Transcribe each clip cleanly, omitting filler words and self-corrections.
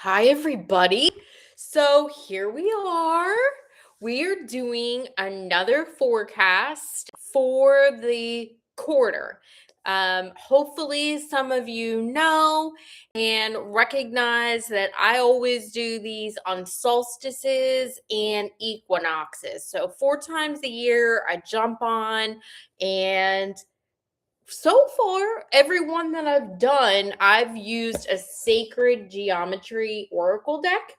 Hi, everybody. So here we are. We are doing another forecast for the quarter. Hopefully, some of you know and recognize that I always do these on solstices and equinoxes. So, 4 times a year, I jump on and so far, every one that I've done, I've used a sacred geometry oracle deck.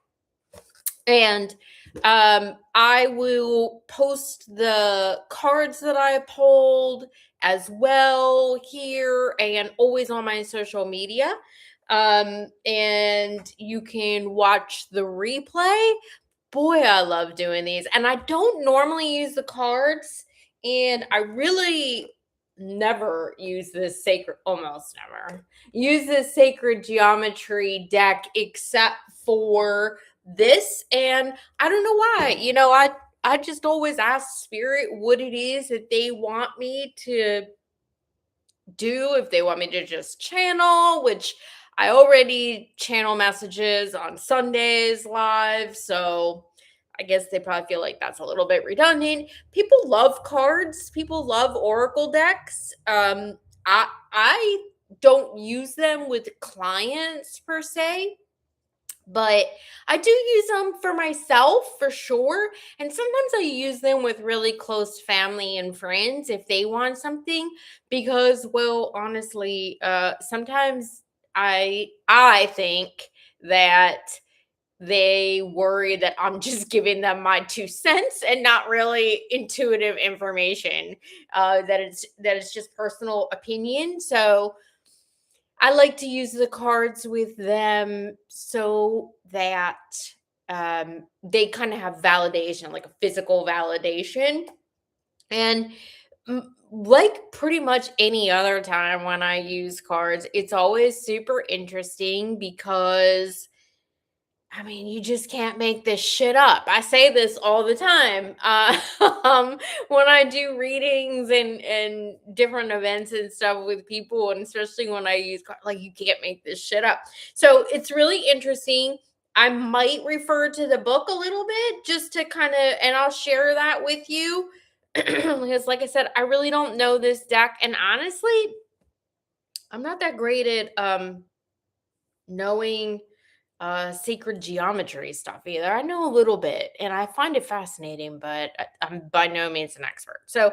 And I will post the cards that I pulled as well here and always on my social media. And you can watch the replay. Boy, I love doing these. And I don't normally use the cards. And I really never use this almost never use this sacred geometry deck except for this. And I don't know why. I just always ask spirit what it is that they want me to do, if they want me to just channel, which I already channel messages on Sundays live, so I guess they probably feel like that's a little bit redundant. People love cards. People love oracle decks. I don't use them with clients per se, but I do use them for myself for sure. And sometimes I use them with really close family and friends if they want something, because, well, honestly, sometimes I think that they worry that I'm just giving them my 2 cents and not really intuitive information. That it's just personal opinion. So I like to use the cards with them so that they kind of have validation, like a physical validation. And like pretty much any other time when I use cards, it's always super interesting because you just can't make this shit up. I say this all the time when I do readings and different events and stuff with people, and especially when I use like, you can't make this shit up. So it's really interesting. I might refer to the book a little bit just to kind of, and I'll share that with you because, like I said, I really don't know this deck, and honestly, I'm not that great at knowing sacred geometry stuff either. I know a little bit and I find it fascinating, but I'm by no means an expert. So,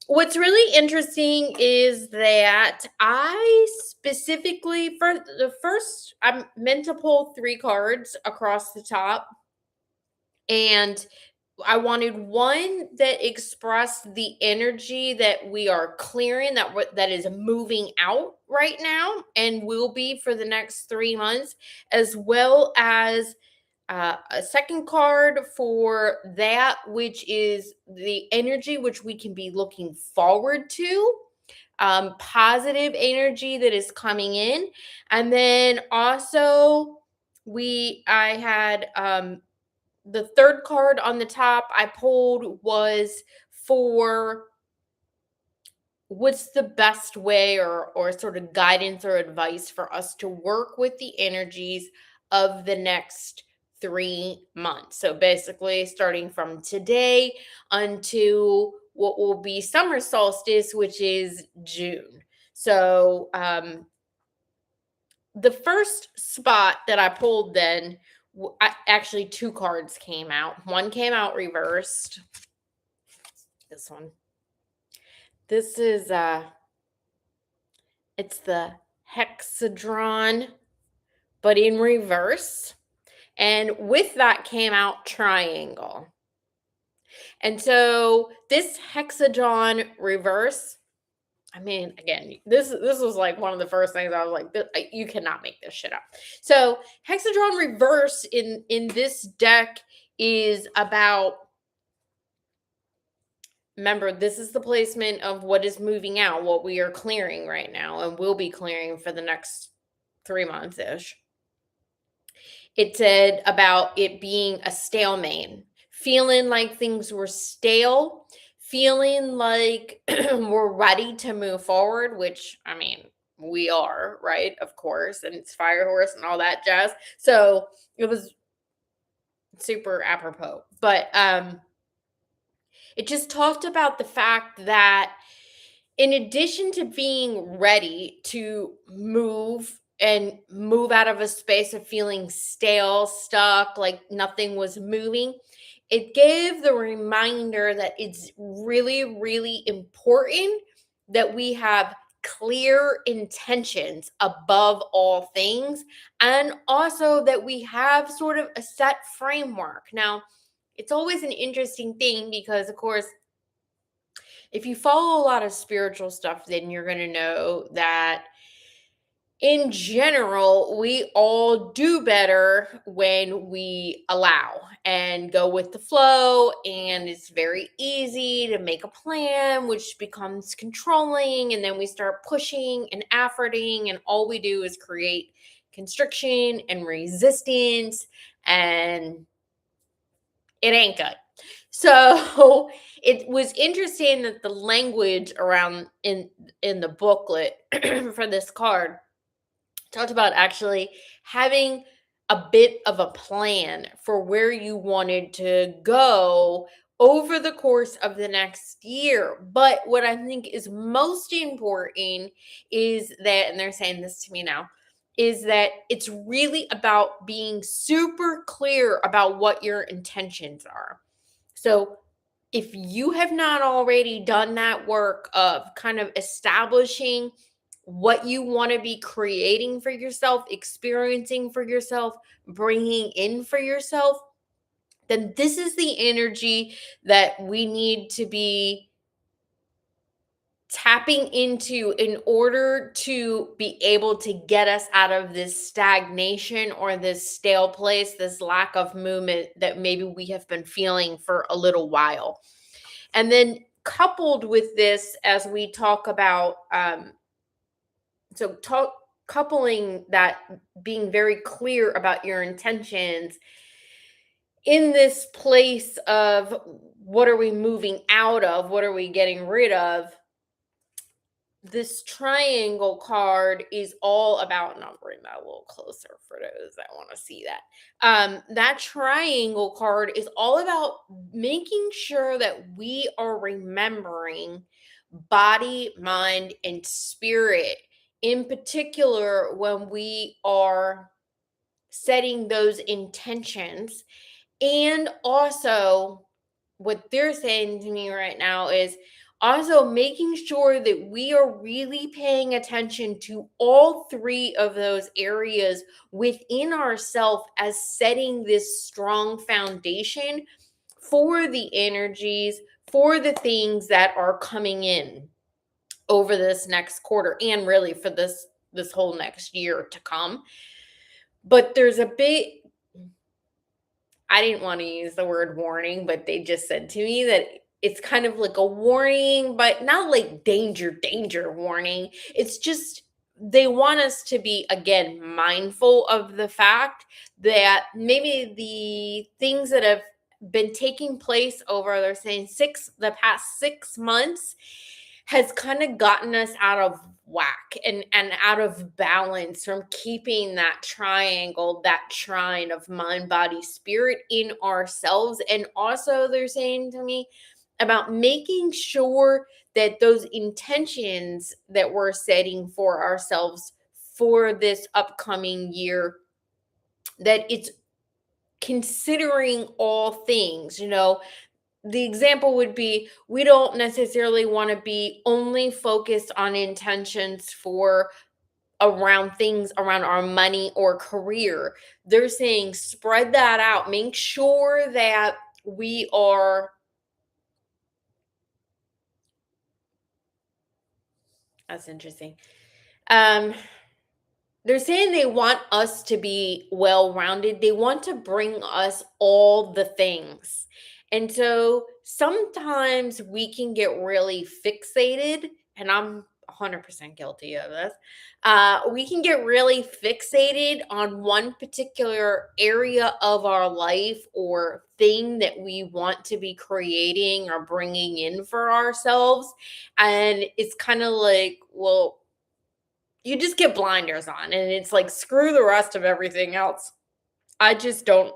what's really interesting is that I specifically, for the first, I'm meant to pull 3 cards across the top, and I wanted one that expressed the energy that we are clearing, that is moving out right now and will be for the next 3 months, as well as a second card for that, which is the energy which we can be looking forward to, positive energy that is coming in. And then also I had the third card on the top I pulled was for what's the best way, or sort of guidance or advice for us to work with the energies of the next 3 months. So basically, starting from today until what will be summer solstice, which is June. So the first spot that I pulled, then actually 2 cards came out. One came out reversed. This one. This is it's the hexadron, but in reverse. And with that came out triangle. And so this hexagon reverse, again, this was like one of the first things I was like, you cannot make this shit up. So hexagon reverse in this deck is about, remember, this is the placement of what is moving out, what we are clearing right now and will be clearing for the next 3 months ish. It said about it being a stalemate, feeling like things were stale, feeling like we're ready to move forward, which, we are, right? Of course, and it's fire horse and all that jazz. So it was super apropos. But it just talked about the fact that in addition to being ready to move out of a space of feeling stale, stuck, like nothing was moving, it gave the reminder that it's really, really important that we have clear intentions above all things, and also that we have sort of a set framework. Now, it's always an interesting thing because, of course, if you follow a lot of spiritual stuff, then you're going to know that in general, we all do better when we allow and go with the flow. And it's very easy to make a plan, which becomes controlling. And then we start pushing and efforting, and all we do is create constriction and resistance. And it ain't good. So it was interesting that the language around in the booklet for this card talked about actually having a bit of a plan for where you wanted to go over the course of the next year. But what I think is most important is that, and they're saying this to me now, is that it's really about being super clear about what your intentions are. So if you have not already done that work of kind of establishing what you want to be creating for yourself, experiencing for yourself, bringing in for yourself, then this is the energy that we need to be tapping into in order to be able to get us out of this stagnation or this stale place, this lack of movement that maybe we have been feeling for a little while. And then coupled with this, as we talk about, coupling that, being very clear about your intentions in this place of what are we moving out of, what are we getting rid of. This triangle card is all about, and I'll bring that a little closer for those that want to see that. That triangle card is all about making sure that we are remembering body, mind, and spirit, in particular when we are setting those intentions. And also, what they're saying to me right now is also making sure that we are really paying attention to all three of those areas within ourselves as setting this strong foundation for the energies, for the things that are coming in over this next quarter and really for this whole next year to come. But there's a big, I didn't want to use the word warning, but they just said to me that it's kind of like a warning, but not like danger, danger warning. It's just they want us to be, again, mindful of the fact that maybe the things that have been taking place over, they're saying the past 6 months has kind of gotten us out of whack and out of balance from keeping that triangle, that trine of mind, body, spirit in ourselves. And also they're saying to me about making sure that those intentions that we're setting for ourselves for this upcoming year, that it's considering all things, the example would be we don't necessarily want to be only focused on intentions for around things around our money or career. They're saying spread that out. Make sure that we are, that's interesting. They're saying they want us to be well-rounded. They want to bring us all the things. And so sometimes we can get really fixated, and I'm 100% guilty of this. We can get really fixated on one particular area of our life or thing that we want to be creating or bringing in for ourselves. And it's kind of like, well, you just get blinders on, and it's like, screw the rest of everything else. I just don't,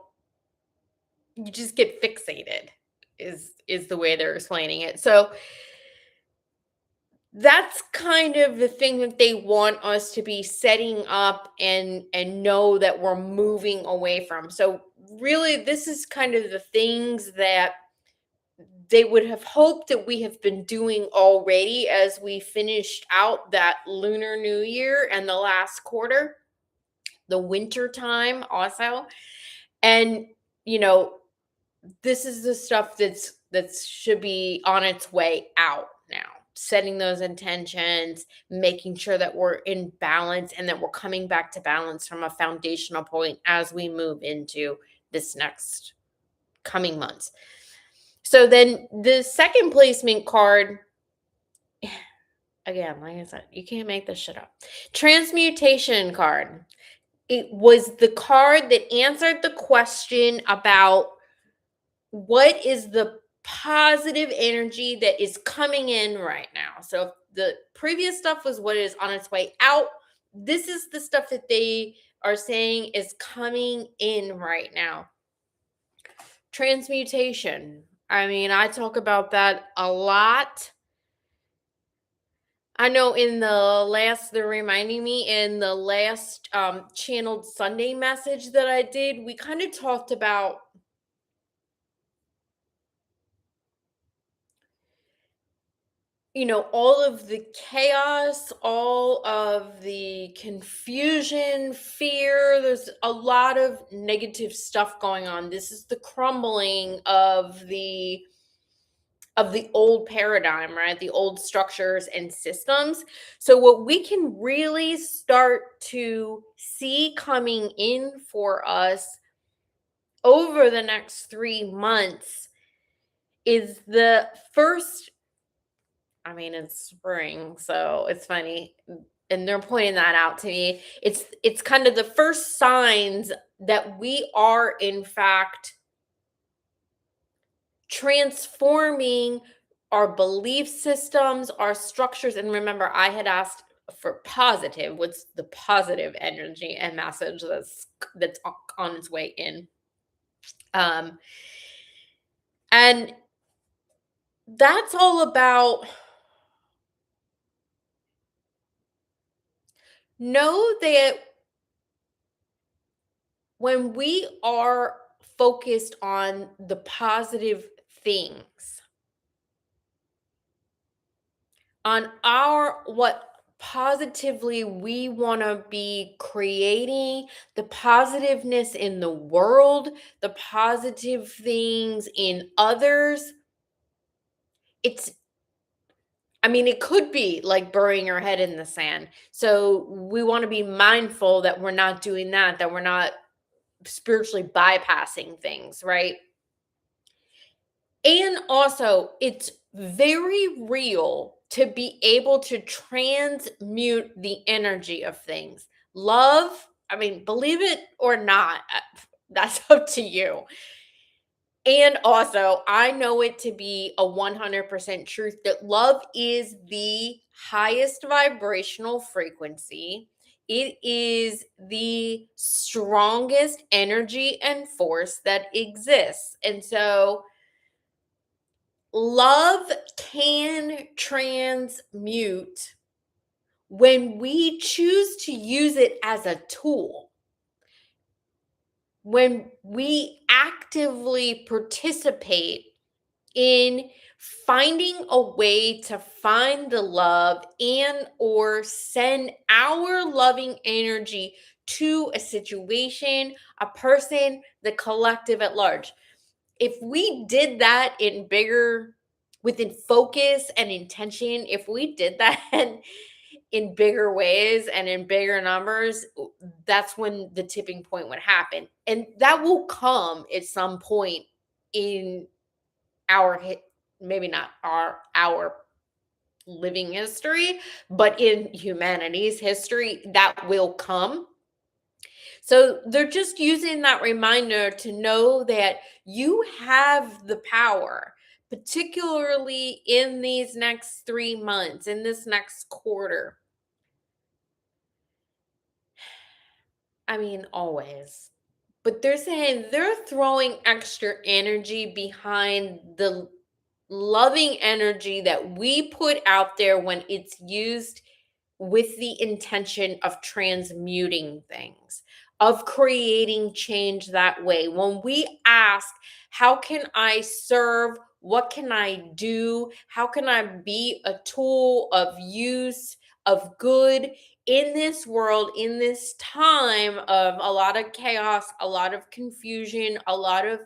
you just get fixated is the way they're explaining it. So that's kind of the thing that they want us to be setting up and know that we're moving away from. So really, this is kind of the things that they would have hoped that we have been doing already as we finished out that Lunar New Year and the last quarter, the winter time also. And you know, this is the stuff that should be on its way out now. Setting those intentions, making sure that we're in balance and that we're coming back to balance from a foundational point as we move into this next coming months. So then the second placement card, again, like I said, you can't make this shit up. Transmutation card. It was the card that answered the question about what is the positive energy that is coming in right now. So the previous stuff was what is on its way out. This is the stuff that they are saying is coming in right now. Transmutation. I mean, I talk about that a lot. I know they're reminding me in the last channeled Sunday message that I did, we kind of talked about, all of the chaos, all of the confusion, fear. There's a lot of negative stuff going on. This is the crumbling of the old paradigm, right? The old structures and systems. So what we can really start to see coming in for us over the next 3 months is the first, I mean, it's spring, so it's funny. And they're pointing that out to me. It's kind of the first signs that we are in fact transforming our belief systems, our structures. And remember, I had asked for positive. What's the positive energy and message that's on its way in? And that's all about, know that when we are focused on the positive things, on what positively we want to be creating, the positiveness in the world, the positive things in others, it could be like burying your head in the sand. So we want to be mindful that we're not doing that we're not spiritually bypassing things, right? And also, it's very real to be able to transmute the energy of things. Love, believe it or not, that's up to you. And also, I know it to be a 100% truth that love is the highest vibrational frequency. It is the strongest energy and force that exists. And so, love can transmute when we choose to use it as a tool. When we actively participate in finding a way to find the love and or send our loving energy to a situation, a person, the collective at large. If we did that within focus and intention, if we did that in bigger ways and in bigger numbers, that's when the tipping point would happen. And that will come at some point in maybe not our living history, but in humanity's history, that will come. So they're just using that reminder to know that you have the power, particularly in these next 3 months, in this next quarter, I mean, always. But they're saying they're throwing extra energy behind the loving energy that we put out there when it's used with the intention of transmuting things, of creating change that way. When we ask, how can I serve? What can I do? How can I be a tool of use, of good in this world, in this time of a lot of chaos, a lot of confusion, a lot of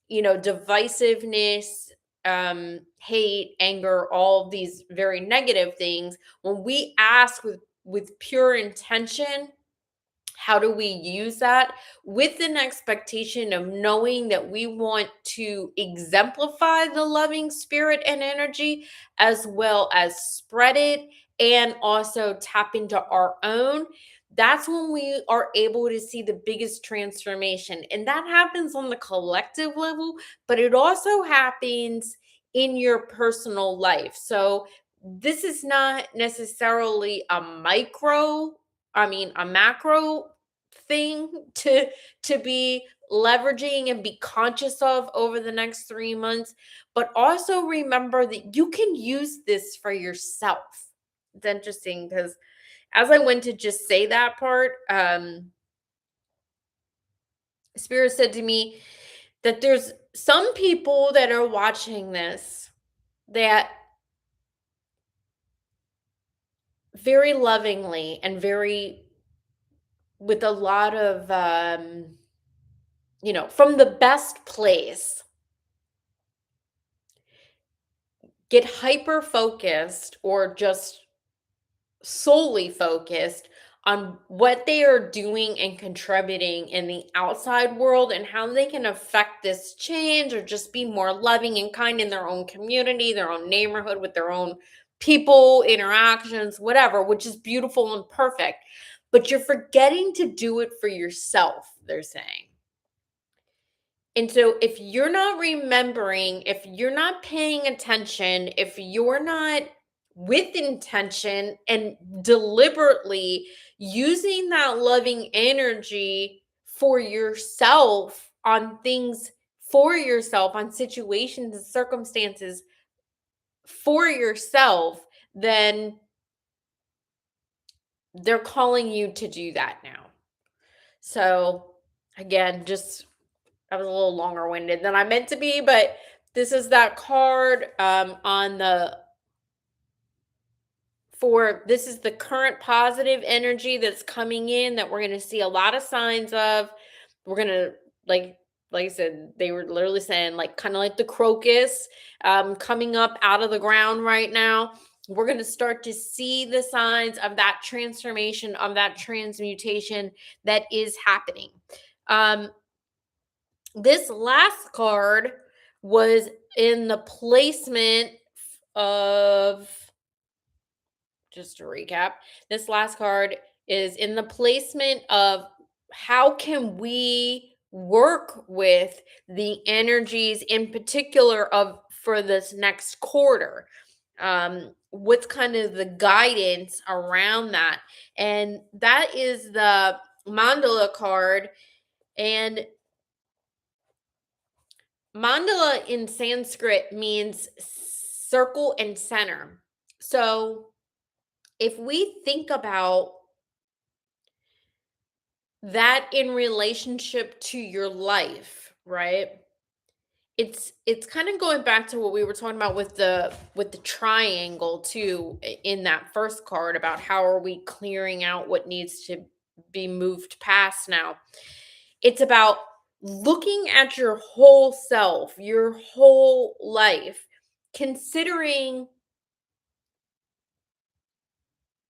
divisiveness, hate, anger, all these very negative things. When we ask with pure intention, how do we use that with an expectation of knowing that we want to exemplify the loving spirit and energy, as well as spread it and also tap into our own? That's when we are able to see the biggest transformation. And that happens on the collective level, but it also happens in your personal life. So this is not necessarily a macro thing to be leveraging and be conscious of over the next 3 months, but also remember that you can use this for yourself. It's interesting because as I went to just say that part, Spirit said to me that there's some people that are watching this that very lovingly and very with a lot of from the best place, get hyper focused or just solely focused on what they are doing and contributing in the outside world and how they can affect this change or just be more loving and kind in their own community, their own neighborhood, with their own people, interactions, whatever, which is beautiful and perfect. But you're forgetting to do it for yourself, they're saying. And so, if you're not remembering, if you're not paying attention, if you're not with intention and deliberately using that loving energy for yourself on things, for yourself, on situations and circumstances for yourself, then they're calling you to do that now. So, again, just I was a little longer winded than I meant to be, but this is that card on the for this is the current positive energy that's coming in that we're going to see a lot of signs of. We're going to like I said, they were literally saying like kind of like the crocus coming up out of the ground right now. We're going to start to see the signs of that transformation, of that transmutation that is happening. This last card was in the placement of, just to recap, this last card is in the placement of how can we work with the energies in particular of for this next quarter. What's kind of the guidance around that? And that is the mandala card. And mandala in Sanskrit means circle and center. So if we think about that in relationship to your life, right? It's kind of going back to what we were talking about with the triangle too in that first card about how are we clearing out what needs to be moved past now. It's about looking at your whole self, your whole life, considering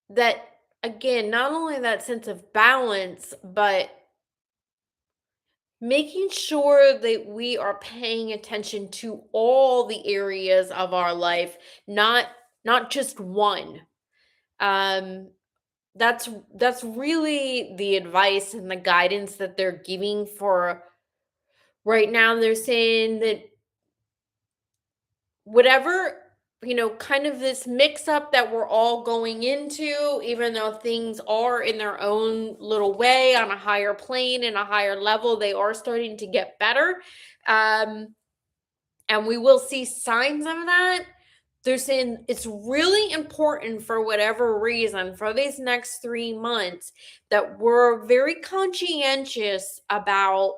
that, again, not only that sense of balance, but making sure that we are paying attention to all the areas of our life, not just one. Um, that's really the advice and the guidance that they're giving for right now. They're saying that whatever kind of this mix up that we're all going into, even though things are in their own little way on a higher plane and a higher level, they are starting to get better. Um, and we will see signs of that. They're saying it's really important for whatever reason for these next 3 months that we're very conscientious about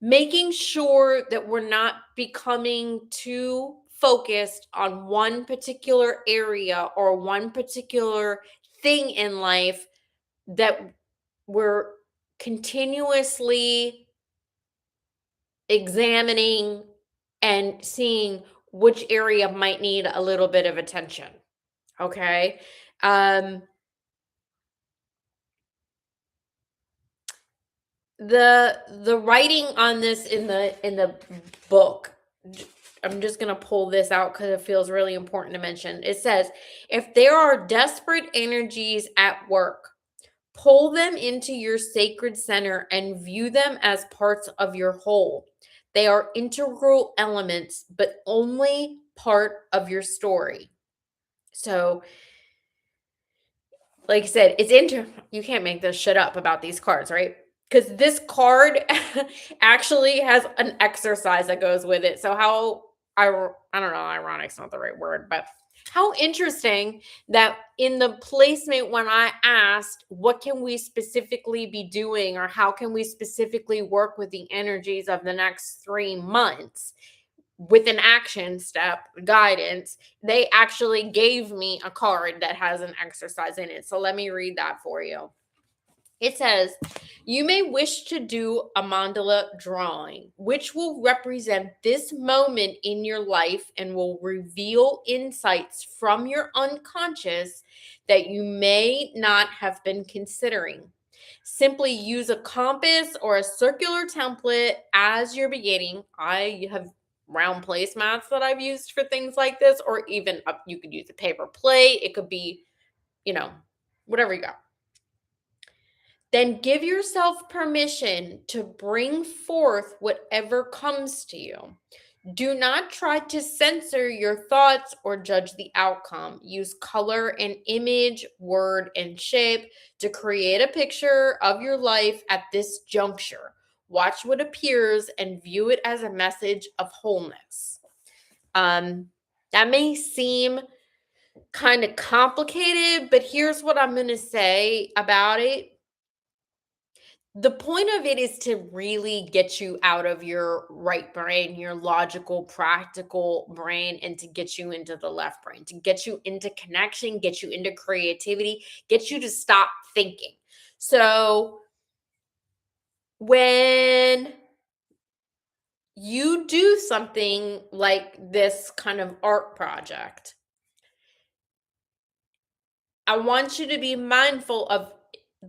making sure that we're not becoming too focused on one particular area or one particular thing in life, that we're continuously examining and seeing which area might need a little bit of attention. Okay. Um, the writing on this in the book, I'm just going to pull this out because it feels really important to mention. It says, if there are desperate energies at work, pull them into your sacred center and view them as parts of your whole. They are integral elements, but only part of your story. So, like I said, you can't make this shit up about these cards, right? Because this card actually has an exercise that goes with it. So I don't know, ironic's not the right word, but how interesting that in the placement when I asked what can we specifically be doing or how can we specifically work with the energies of the next 3 months with an action step guidance, they actually gave me a card that has an exercise in it. So let me read that for you. It says, you may wish to do a mandala drawing, which will represent this moment in your life and will reveal insights from your unconscious that you may not have been considering. Simply use a compass or a circular template as you're beginning. I have round placemats that I've used for things like this, or even you could use a paper plate. It could be, whatever you got. Then give yourself permission to bring forth whatever comes to you. Do not try to censor your thoughts or judge the outcome. Use color and image, word and shape to create a picture of your life at this juncture. Watch what appears and view it as a message of wholeness. That may seem kind of complicated, but here's what I'm going to say about it. The point of it is to really get you out of your right brain, your logical, practical brain, and to get you into the left brain, to get you into connection, get you into creativity, get you to stop thinking. So when you do something like this kind of art project, I want you to be mindful of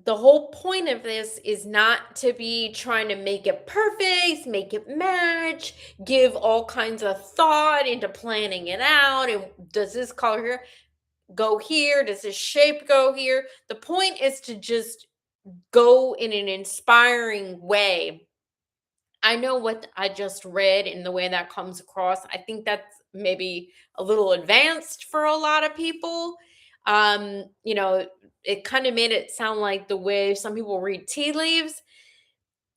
the whole point of this is not to be trying to make it perfect, make it match, give all kinds of thought into planning it out. And does this color here go here? Does this shape go here? The point is to just go in an inspiring way. I know what I just read and the way that comes across. I think that's maybe a little advanced for a lot of people. Um, you know, it kind of made it sound like the way some people read tea leaves.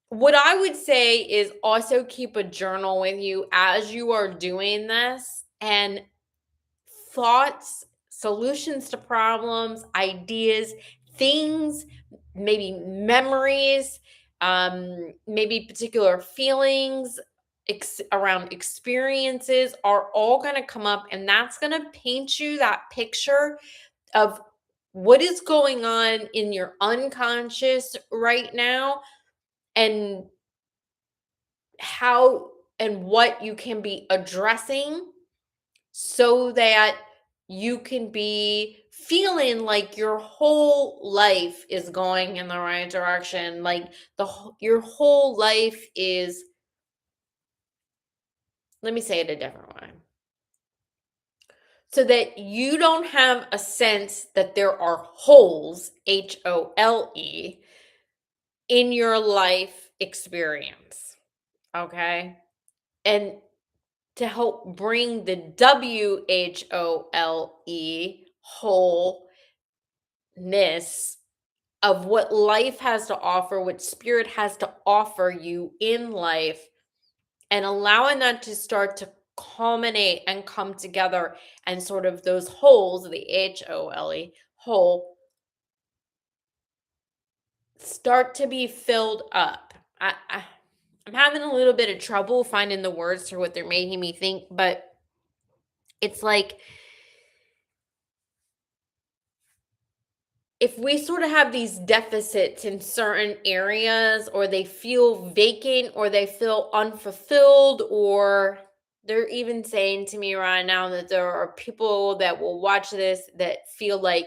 What I would say is also keep a journal with you as you are doing this, and thoughts, solutions to problems, ideas, things, maybe memories, maybe particular feelings around experiences are all going to come up, and that's going to paint you that picture of what is going on in your unconscious right now, and how and what you can be addressing so that you can be feeling like your whole life is going in the right direction, like your whole life is, let me say it a different way, so that you don't have a sense that there are holes, HOLE, in your life experience. Okay. And to help bring the wholeness of what life has to offer, what spirit has to offer you in life, and allowing that to start to culminate and come together, and sort of those holes, the hole, start to be filled up. I'm having a little bit of trouble finding the words for what they're making me think, but it's like, if we sort of have these deficits in certain areas, or they feel vacant, or they feel unfulfilled, or they're even saying to me right now that there are people that will watch this that feel like,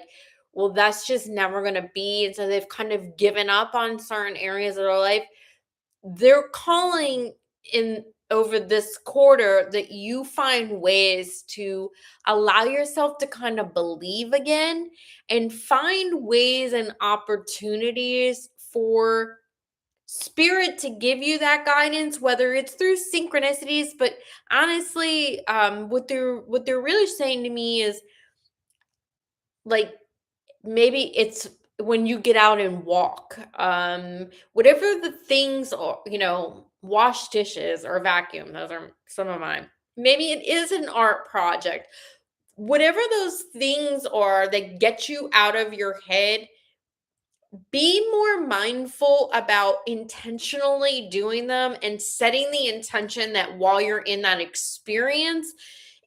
well, that's just never going to be. And so they've kind of given up on certain areas of their life. They're calling in over this quarter that you find ways to allow yourself to kind of believe again, and find ways and opportunities for spirit to give you that guidance, whether it's through synchronicities. But honestly, what they're really saying to me is, like, maybe it's when you get out and walk, whatever the things are, wash dishes or vacuum. Those are some of mine. Maybe it is an art project. Whatever those things are that get you out of your head, be more mindful about intentionally doing them, and setting the intention that while you're in that experience,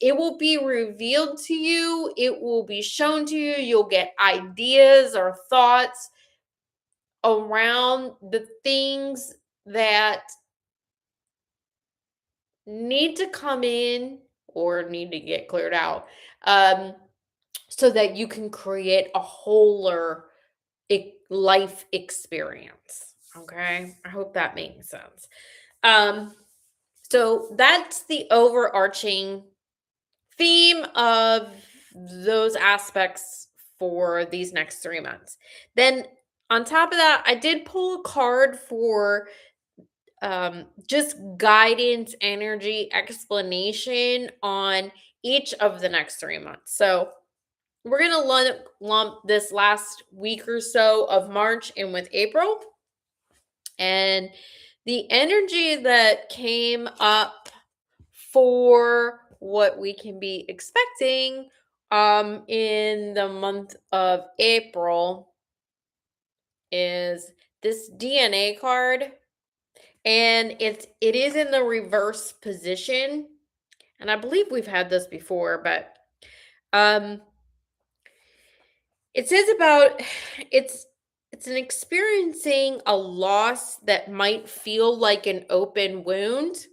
it will be revealed to you, it will be shown to you, you'll get ideas or thoughts around the things that need to come in or need to get cleared out, um, so that you can create a wholer life experience. Okay, I hope that makes sense. Um, so that's the overarching theme of those aspects for these next 3 months. Then, on top of that, I did pull a card for just guidance, energy, explanation on each of the next 3 months. So we're going to lump this last week or so of March in with April. And the energy that came up for what we can be expecting in the month of April is this DNA card, and it is in the reverse position, and I believe we've had this before, but um it says about it's an experiencing a loss that might feel like an open wound,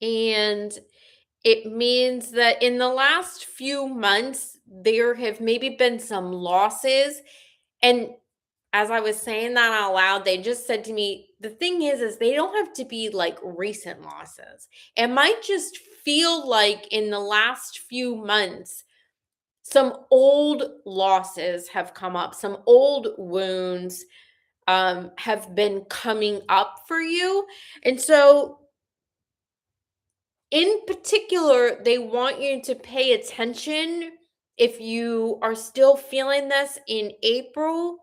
and it means that in the last few months there have maybe been some losses. And as I was saying that out loud, they just said to me, the thing is they don't have to be like recent losses. It might just feel like in the last few months some old losses have come up, some old wounds have been coming up for you. And so, in particular, they want you to pay attention if you are still feeling this in April.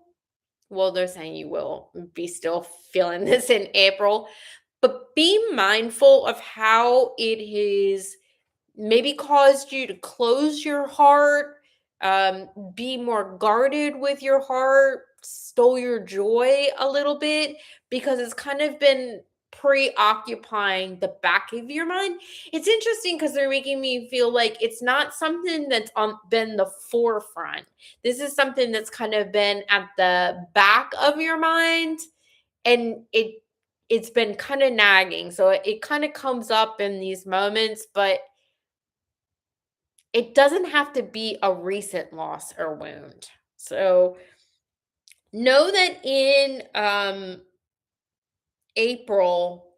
Well, they're saying you will be still feeling this in April, but be mindful of how it has maybe caused you to close your heart, be more guarded with your heart, stole your joy a little bit, because it's kind of been preoccupying the back of your mind. It's interesting because they're making me feel like it's not something that's been the forefront. This is something that's kind of been at the back of your mind, and it's been kind of nagging. So it kind of comes up in these moments, but it doesn't have to be a recent loss or wound. So know that in April,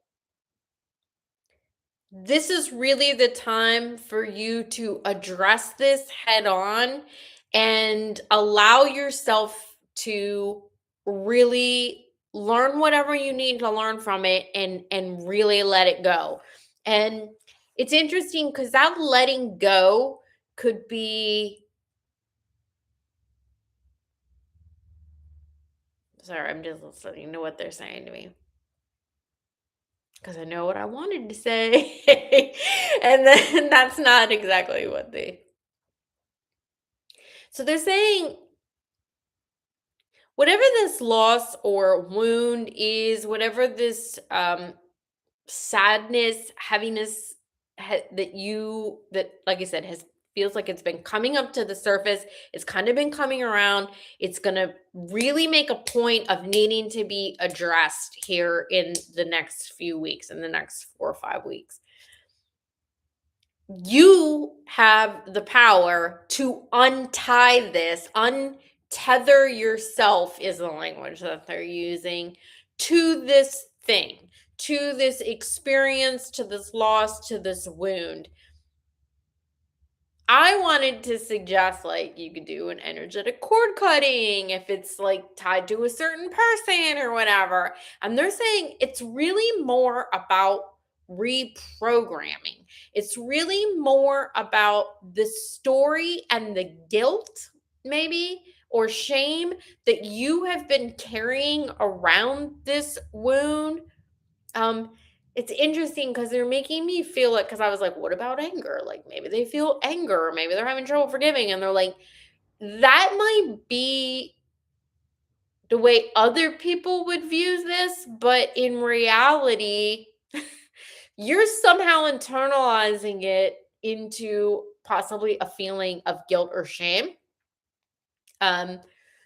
this is really the time for you to address this head on and allow yourself to really learn whatever you need to learn from it, and really let it go. And it's interesting because that letting go could be. Sorry, I'm just listening to what they're saying to me because I know what I wanted to say. And then that's not exactly what they. So they're saying whatever this loss or wound is, whatever this sadness, heaviness that like I said has feels like it's been coming up to the surface, it's kind of been coming around. It's going to really make a point of needing to be addressed here in the next few weeks, in the next 4 or 5 weeks. You have the power to untie this, untether yourself is the language that they're using, to this thing, to this experience, to this loss, to this wound. I wanted to suggest like you could do an energetic cord cutting if it's like tied to a certain person or whatever. And they're saying it's really more about reprogramming. It's really more about the story and the guilt, maybe, or shame that you have been carrying around this wound. um it's interesting because they're making me feel it, because I was like, what about anger? Like maybe they feel anger, or maybe they're having trouble forgiving, and they're like, that might be the way other people would view this, but in reality, you're somehow internalizing it into possibly a feeling of guilt or shame. Um,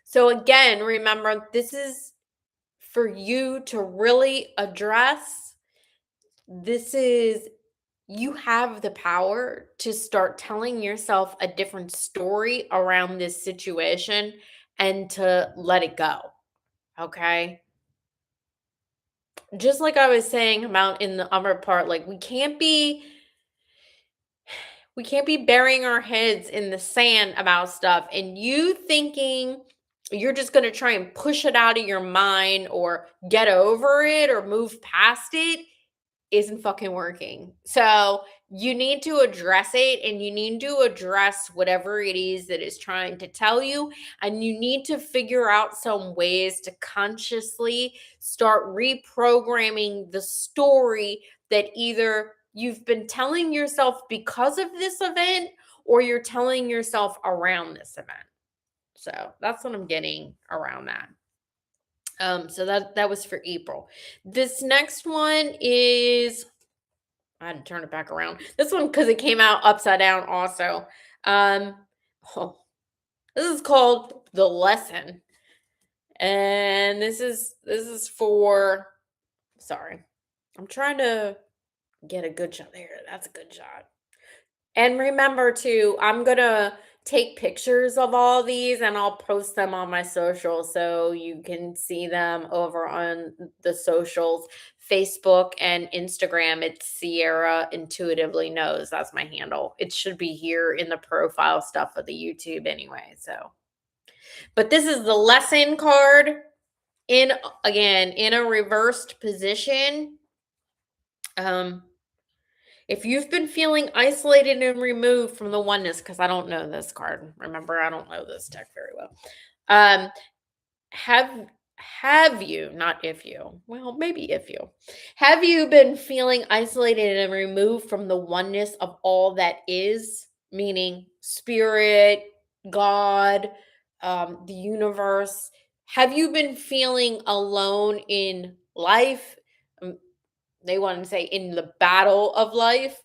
so again, remember, this is for you to really address. This is You have the power to start telling yourself a different story around this situation and to let it go. Okay. Just like I was saying about in the other part, like we can't be burying our heads in the sand about stuff, and you thinking you're just going to try and push it out of your mind or get over it or move past it isn't fucking working. So you need to address it, and you need to address whatever it is that is trying to tell you. And you need to figure out some ways to consciously start reprogramming the story that either you've been telling yourself because of this event, or you're telling yourself around this event. So that's what I'm getting around that. So that was for April. This next one is, I had to turn it back around. This one, because it came out upside down also. Um, oh, this is called The Lesson. And this is for, sorry. I'm trying to get a good shot there. That's a good shot. And remember too, I'm gonna take pictures of all these and I'll post them on my social so you can see them over on the socials. Facebook and Instagram, it's Sierra Intuitively Knows. That's my handle. It should be here in the profile stuff of the YouTube anyway. So, but this is the lesson card in, again, in a reversed position. If you've been feeling isolated and removed from the oneness, because I don't know this card. Remember, I don't know this deck very well. Um, have you, not if you, well, maybe if you, have you been feeling isolated and removed from the oneness of all that is, meaning spirit, God, the universe? Have you been feeling alone in life? Um, they want to say in the battle of life.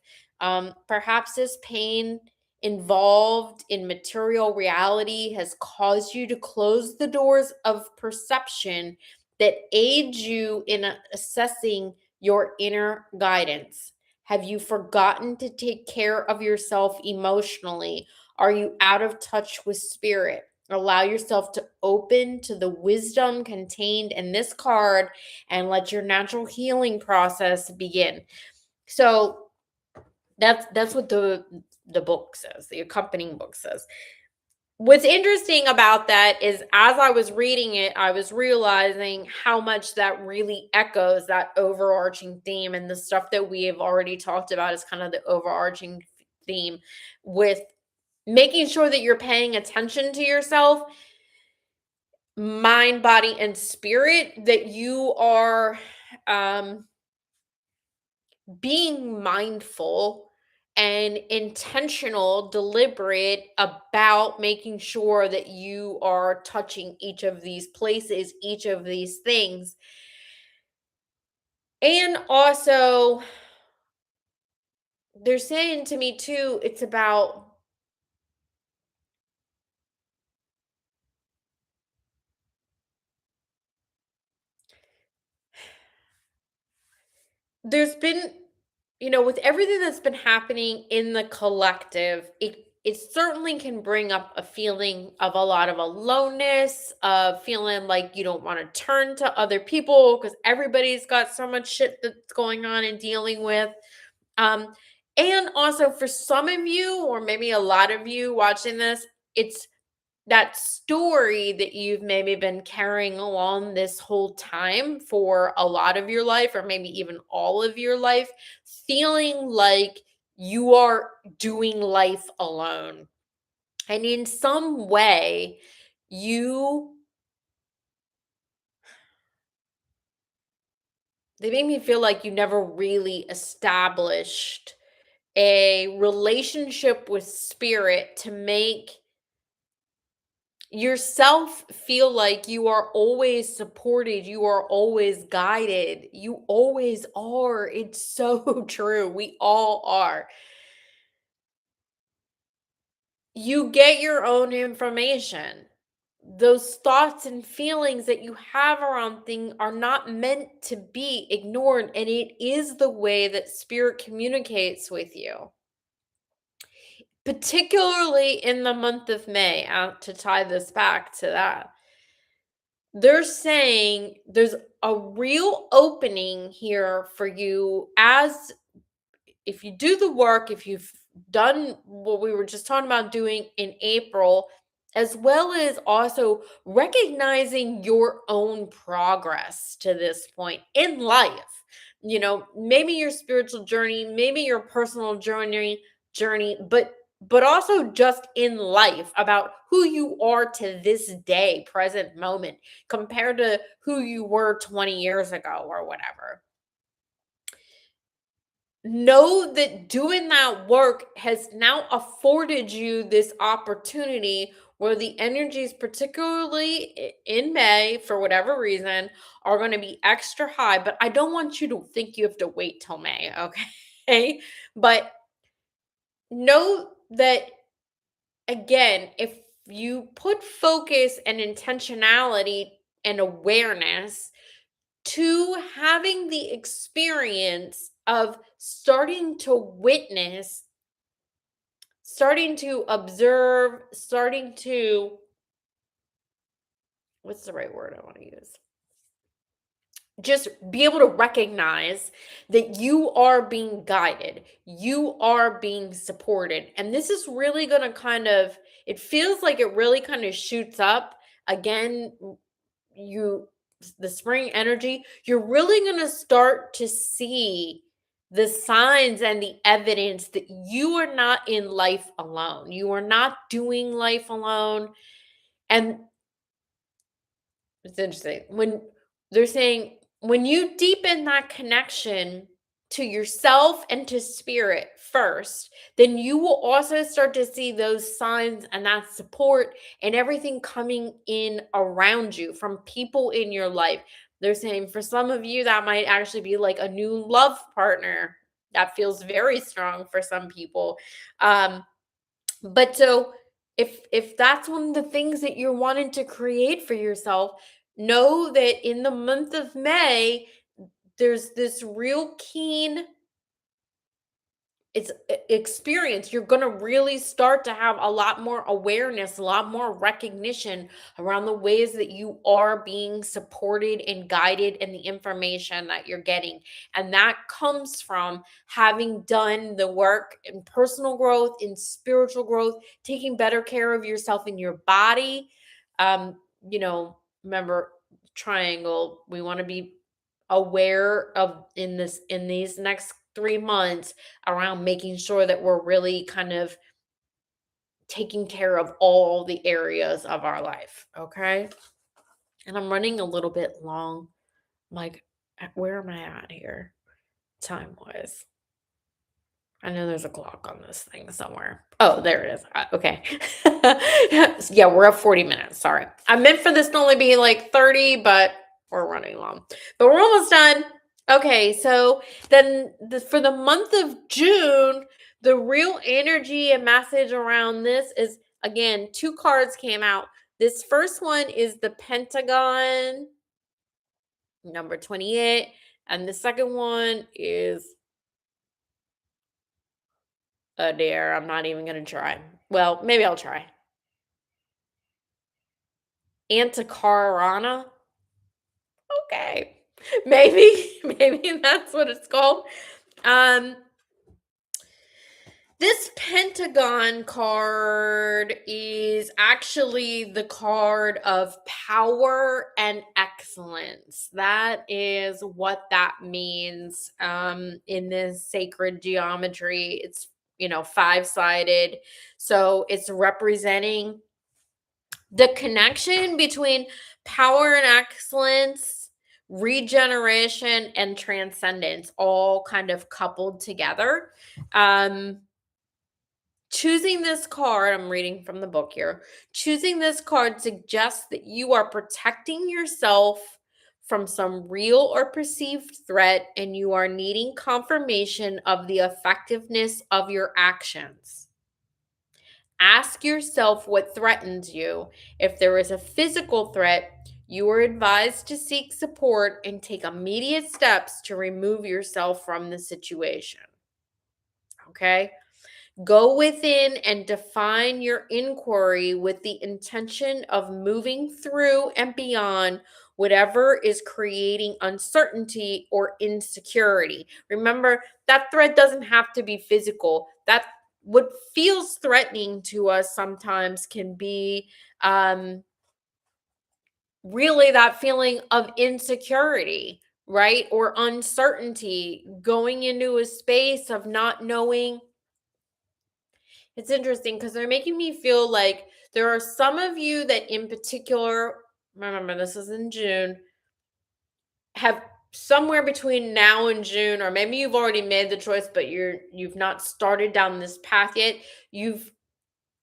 Perhaps this pain involved in material reality has caused you to close the doors of perception that aids you in assessing your inner guidance. Have you forgotten to take care of yourself emotionally? Are you out of touch with spirit? Allow yourself to open to the wisdom contained in this card and let your natural healing process begin. So that's what the book says, the accompanying book says. What's interesting about that is as I was reading it, I was realizing how much that really echoes that overarching theme and the stuff that we have already talked about is kind of the overarching theme with making sure that you're paying attention to yourself, mind, body, and spirit, that you are um, being mindful and intentional, deliberate about making sure that you are touching each of these places, each of these things. And also, they're saying to me too, it's about there's been, with everything that's been happening in the collective, it certainly can bring up a feeling of a lot of aloneness, of feeling like you don't want to turn to other people because everybody's got so much shit that's going on and dealing with. Um, and also for some of you, or maybe a lot of you watching this, it's that story that you've maybe been carrying along this whole time for a lot of your life, or maybe even all of your life, feeling like you are doing life alone. And in some way, you, they make me feel like you never really established a relationship with spirit to make yourself feel like you are always supported, you are always guided, you always are. It's so true. We all are. You get your own information. Those thoughts and feelings that you have around things are not meant to be ignored, and it is the way that spirit communicates with you. Particularly in the month of May, to tie this back to that. They're saying there's a real opening here for you, as if you do the work, if you've done what we were just talking about doing in April, as well as also recognizing your own progress to this point in life. Maybe your spiritual journey, maybe your personal journey, but also just in life, about who you are to this day, present moment, compared to who you were 20 years ago or whatever. Know that doing that work has now afforded you this opportunity where the energies, particularly in May, for whatever reason, are going to be extra high. But I don't want you to think you have to wait till May, okay? But know that, again, if you put focus and intentionality and awareness to having the experience of starting to witness, starting to observe, starting to, what's the right word I want to use? Just be able to recognize that you are being guided, you are being supported. And this is really going to it feels like it really kind of shoots up again. You The spring energy, you're really going to start to see the signs and the evidence that you are not in life alone. You are not doing life alone. And it's interesting when they're saying, when you deepen that connection to yourself and to spirit first, then you will also start to see those signs and that support and everything coming in around you from people in your life. They're saying for some of you, that might actually be like a new love partner. That feels very strong for some people. But so if that's one of the things that you're wanting to create for yourself, know that in the month of May, there's this real keen experience, you're going to really start to have a lot more awareness, a lot more recognition around the ways that you are being supported and guided and the information that you're getting. And that comes from having done the work in personal growth, in spiritual growth, taking better care of yourself and your body. Um, Remember triangle, we want to be aware of in these next 3 months around making sure that we're really kind of taking care of all the areas of our life. Okay. And I'm running a little bit long. Like, where am I at here? Time wise. I know there's a clock on this thing somewhere. Oh, there it is. Okay. Yeah, we're at 40 minutes. Sorry. I meant for this to only be like 30, but we're running long. But we're almost done. Okay, so then for the month of June, the real energy and message around this is, again, two cards came out. This first one is the Pentagon, number 28, and the second one is, oh dear, I'm not even going to try. Well, maybe I'll try. Anticarana. Okay. Maybe that's what it's called. Um This Pentagon card is actually the card of power and excellence. That is what that means in this sacred geometry. It's, five-sided. So it's representing the connection between power and excellence, regeneration, and transcendence all kind of coupled together. Um, Choosing this card, I'm reading from the book here. Choosing this card suggests that you are protecting yourself from some real or perceived threat and you are needing confirmation of the effectiveness of your actions. Ask yourself what threatens you. If there is a physical threat, you are advised to seek support and take immediate steps to remove yourself from the situation. Okay? Go within and define your inquiry with the intention of moving through and beyond whatever is creating uncertainty or insecurity. Remember, that threat doesn't have to be physical. That what feels threatening to us sometimes can be really that feeling of insecurity, right? Or uncertainty, going into a space of not knowing. It's interesting because they're making me feel like there are some of you that, in particular, remember this is in June, have somewhere between now and June, or maybe you've already made the choice, but you've not started down this path yet. You've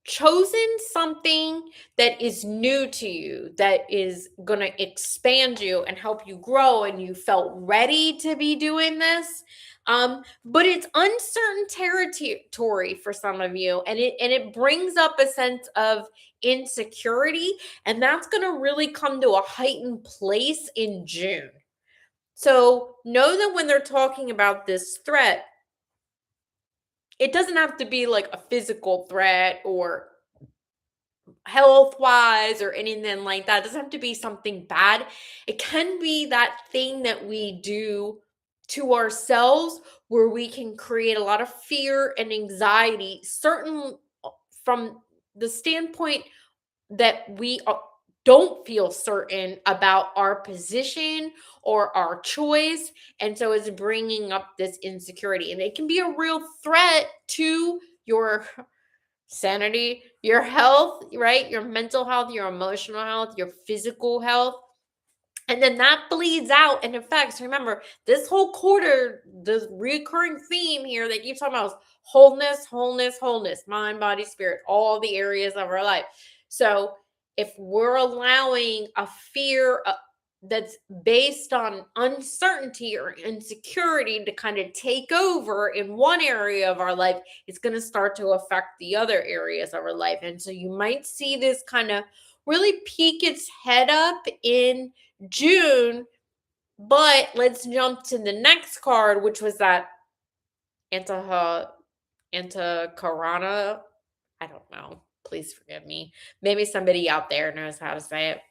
chosen something that is new to you, that is going to expand you and help you grow, and you felt ready to be doing this. But it's uncertain territory for some of you, and it brings up a sense of insecurity, and that's going to really come to a heightened place in June. So know that when they're talking about this threat, it doesn't have to be like a physical threat or health wise or anything like that. It doesn't have to be something bad. It can be that thing that we do to ourselves where we can create a lot of fear and anxiety, certain from the standpoint that we don't feel certain about our position or our choice. And so it's bringing up this insecurity, and it can be a real threat to your sanity, your health, right? Your mental health, your emotional health, your physical health. And then that bleeds out and affects. Remember, this whole quarter, the recurring theme here that keeps talking about is wholeness, wholeness, wholeness, mind, body, spirit, all the areas of our life. So if we're allowing a fear that's based on uncertainty or insecurity to kind of take over in one area of our life, it's going to start to affect the other areas of our life. And so you might see this kind of really peek its head up in June. But let's jump to the next card, which was that anti into Karana. I don't know. Please forgive me. Maybe somebody out there knows how to say it.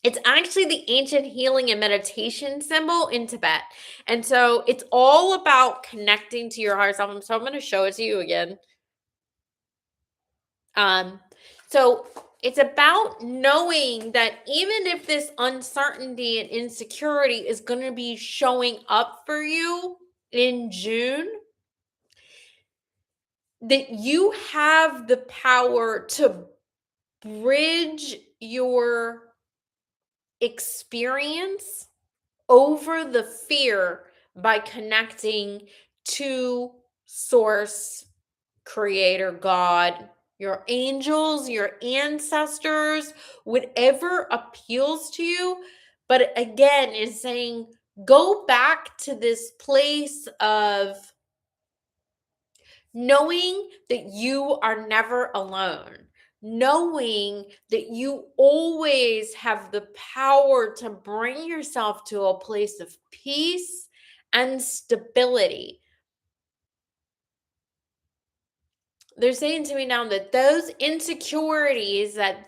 It's actually the ancient healing and meditation symbol in Tibet. And so it's all about connecting to your higher self. So I'm going to show it to you again. So it's about knowing that even if this uncertainty and insecurity is going to be showing up for you in June, that you have the power to bridge your experience over the fear by connecting to source, creator, God, your angels, your ancestors, whatever appeals to you. But again, is saying go back to this place of knowing that you are never alone, knowing that you always have the power to bring yourself to a place of peace and stability. They're saying to me now that those insecurities, that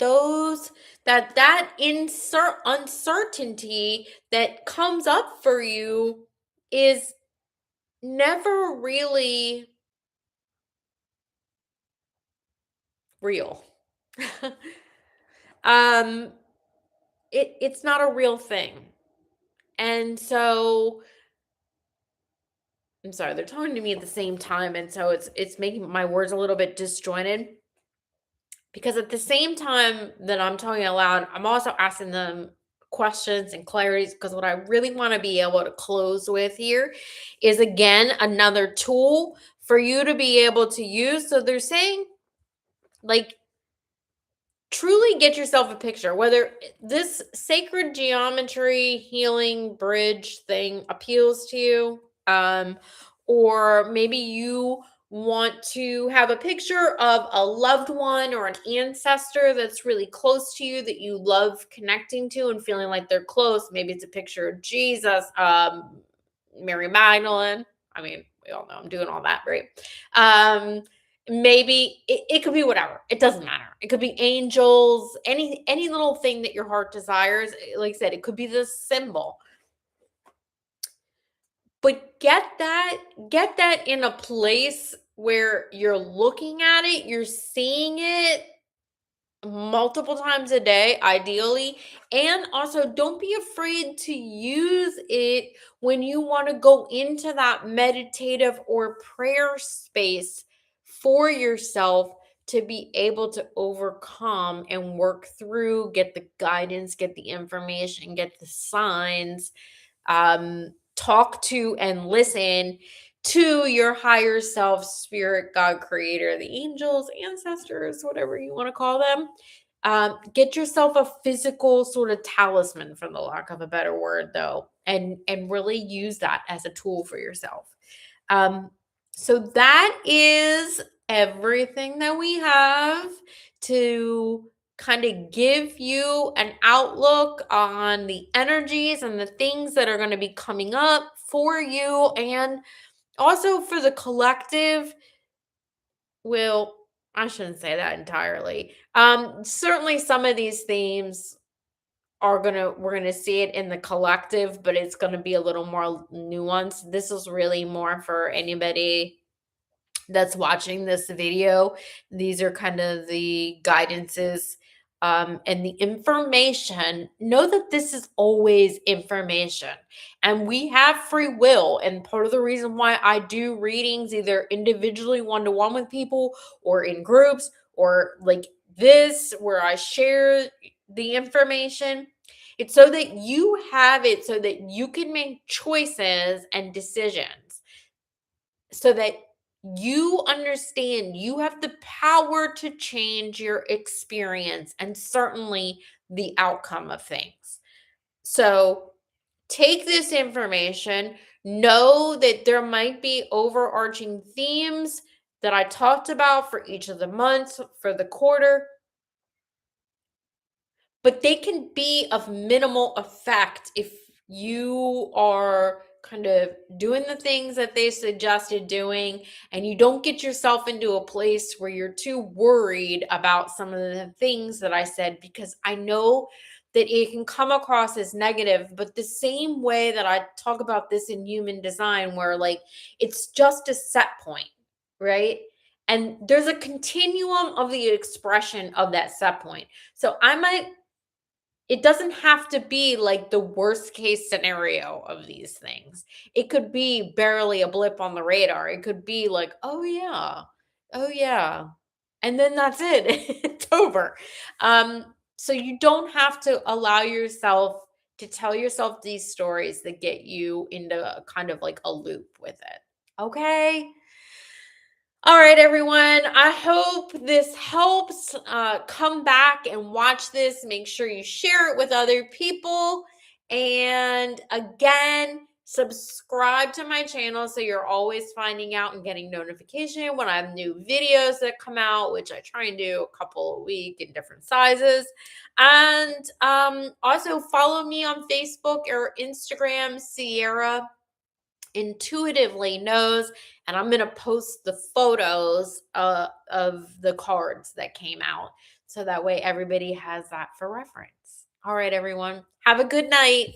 uncertainty that comes up for you is never really real. It's not a real thing. And so I'm sorry, they're talking to me at the same time, and so it's making my words a little bit disjointed, because at the same time that I'm talking aloud, I'm also asking them questions and clarities, because what I really want to be able to close with here is, again, another tool for you to be able to use. So they're saying, like, truly get yourself a picture, whether this sacred geometry healing bridge thing appeals to you, or maybe you want to have a picture of a loved one or an ancestor that's really close to you that you love connecting to and feeling like they're close. Maybe it's a picture of Jesus, Mary Magdalene. I mean, we all know I'm doing all that, right? Maybe it could be whatever. It doesn't matter. It could be angels, any little thing that your heart desires. Like I said, it could be this symbol. But get that in a place where you're looking at it, you're seeing it multiple times a day, ideally. And also, don't be afraid to use it when you want to go into that meditative or prayer space for yourself, to be able to overcome and work through, get the guidance, get the information, get the signs, talk to and listen to your higher self, spirit, God, creator, the angels, ancestors, whatever you want to call them. Get yourself a physical sort of talisman, for the lack of a better word, though, and really use that as a tool for yourself. So that is everything that we have to kind of give you an outlook on the energies and the things that are going to be coming up for you, and also for the collective. Well, I shouldn't say that entirely. Certainly some of these themes we're gonna see it in the collective, but it's gonna be a little more nuanced. This is really more for anybody that's watching this video. These are kind of the guidances, and the information. Know that this is always information, and we have free will. And part of the reason why I do readings either individually, one to one with people, or in groups, or like this, where I share the information, it's so that you have it, so that you can make choices and decisions, so that you understand you have the power to change your experience and certainly the outcome of things. So take this information, know that there might be overarching themes that I talked about for each of the months, for the quarter, but they can be of minimal effect if you are kind of doing the things that they suggested doing, and you don't get yourself into a place where you're too worried about some of the things that I said, because I know that it can come across as negative, but the same way that I talk about this in human design, where like it's just a set point, right? And there's a continuum of the expression of that set point. So it doesn't have to be like the worst case scenario of these things. It could be barely a blip on the radar. It could be like, oh yeah, oh yeah. And then that's it. It's over. So you don't have to allow yourself to tell yourself these stories that get you into a kind of like a loop with it. Okay. All right, everyone. I hope this helps. Come back and watch this. Make sure you share it with other people. And again, subscribe to my channel so you're always finding out and getting notification when I have new videos that come out, which I try and do a couple a week in different sizes. And also follow me on Facebook or Instagram, Siera intuitively knows, and I'm going to post the photos of the cards that came out so that way everybody has that for reference. All right, everyone, have a good night.